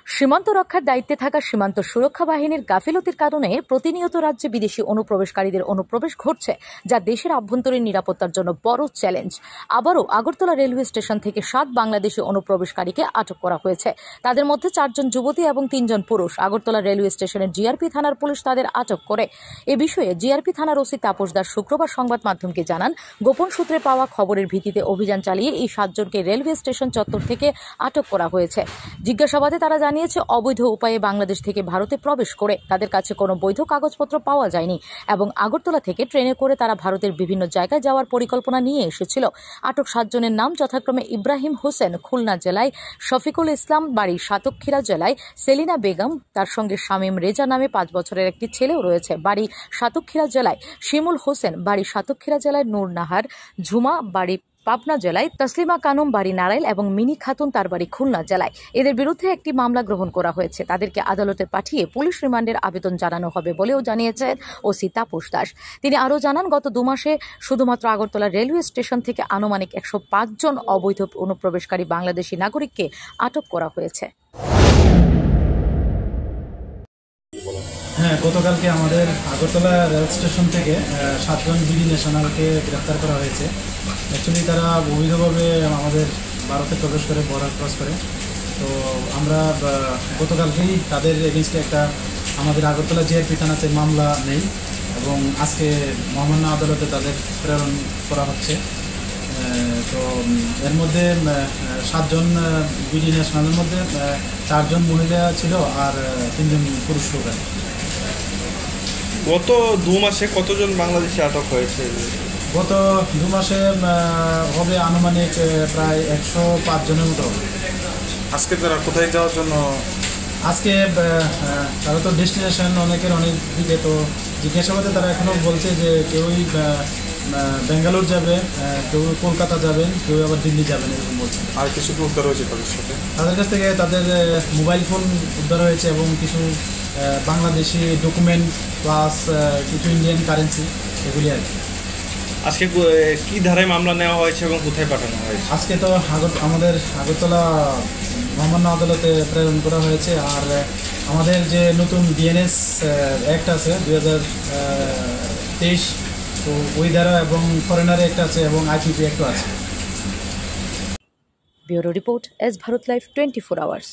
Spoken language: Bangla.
সীমান্ত রক্ষার দায়িত্বে থাকা সীমান্ত সুরক্ষা বাহিনীর গাফিলতির কারণে প্রতিনিয়ত রাজ্যে বিদেশি অনুপ্রবেশকারীদের অনুপ্রবেশ ঘটছে, যা দেশের আভ্যন্তরীণ নিরাপত্তার জন্য বড় চ্যালেঞ্জ। আবারও আগরতলা রেলওয়ে স্টেশন থেকে 7 বাংলাদেশি অনুপ্রবেশকারীকে আটক করা হয়েছে। তাদের মধ্যে 4 জন যুবতী এবং 3 জন পুরুষ। আগরতলা রেলওয়ে স্টেশনের জিআরপি থানার পুলিশ তাদের আটক করে। এ বিষয়ে জিআরপি থানার ওসি তাপস দাস শুক্রবার সংবাদ মাধ্যমকে জানান, গোপন সূত্রে পাওয়া খবরের ভিত্তিতে অভিযান চালিয়ে এই 7 জনকে রেলওয়ে স্টেশন চত্বর থেকে আটক করা হয়েছে। জিজ্ঞাসাবাদে তারা জানিয়েছে, অবৈধ উপায়ে বাংলাদেশ থেকে ভারতে প্রবেশ করে তাদের কাছে কোনো বৈধ কাগজপত্র পাওয়া যায়নি এবং আগরতলা থেকে ট্রেনে করে তারা ভারতের বিভিন্ন জায়গায় যাওয়ার পরিকল্পনা নিয়ে এসেছিল। আটক 7 জনের নাম যথাক্রমে ইব্রাহিম হোসেন, খুলনা জেলায়; শফিকুল ইসলাম, বাড়ি সাতক্ষীরা জেলায়; সেলিনা বেগম, তার সঙ্গে শামীম রেজা নামে 5 বছরের একটি ছেলেও রয়েছে, বাড়ি সাতক্ষীরা জেলায়; শিমুল হোসেন, বাড়ি সাতক্ষীরা জেলায়; নূর নাহার, ঝুমা, বাড়ি পাবনা জেলায়; তসলিমা কানুম, বাড়ি নারাইল এবং মিনি খাতুন, তার বাড়ি খুলনা জেলায়। এদের বিরুদ্ধে একটি মামলা গ্রহণ করা হয়েছে। তাদেরকে আদালতে পাঠিয়ে পুলিশ রিমান্ডের আবেদন জানানো হবে বলেও জানিয়েছেন ওসি তাপস দাস। তিনি আরও জানান, গত 2 মাসে শুধুমাত্র আগরতলা রেলওয়ে স্টেশন থেকে আনুমানিক 105 জন অবৈধ অনুপ্রবেশকারী বাংলাদেশি নাগরিককে আটক করা হয়েছে। হ্যাঁ, গতকালকে আমাদের আগরতলা রেল স্টেশন থেকে 7 জন বিডি ন্যাশনালকে গ্রেপ্তার করা হয়েছে। অ্যাকচুয়ালি তারা অবৈধভাবে আমাদের ভারতে প্রবেশ করে বর্ডার ক্রস করে। তো আমরা গতকালকেই তাদের এগেনস্টে একটা আমাদের আগরতলা জিআরপি থানাতে মামলা নেই এবং আজকে মহামান্য আদালতে তাদের প্রেরণ করা হচ্ছে। তো এর মধ্যে 7 জন বিডি ন্যাশনালের মধ্যে 4 জন মহিলা ছিল আর 3 জন পুরুষ লোক। গত 2 মাসে কতজন বাংলাদেশি আটক হয়েছে? গত 2 মাসে হবে আনুমানিক প্রায় 105 জনের মতো। আজকে তারা কোথায় যাওয়ার জন্য? আজকে তারা তো ডেস্টিনেশন অনেকের অনেক দিকে, তো জিজ্ঞাসাবাদে তারা এখনও বলছে যে কেউই বেঙ্গালোর যাবে, কেউ কলকাতা যাবেন, কেউ আবার দিল্লি যাবেন, এরকম বলছে। আর কিছু কি উদ্ধার হয়েছে তাদের সাথে? তাদের কাছ থেকে তাদের মোবাইল ফোন উদ্ধার হয়েছে এবং কিছু বাংলাদেশি ডকুমেন্ট প্লাস কিছু ইন্ডিয়ান কারেন্সি, এগুলি আর কি। আজকে কি ধারায় মামলা নেওয়া হয়েছে এবং কোথায় পাঠানো হয়েছে? আজকে তো আমাদের আগরতলা মহামান্য আদালতে প্রেরণ করা হয়েছে। আর আমাদের যে নতুন ডিএনএস অ্যাক্ট আছে 2023, তো ওই ধারা এবং ফরেনার অ্যাক্ট আছে এবং আইপিপি অ্যাক্টও আছে। Bureau report, S Bharat live 24 hours.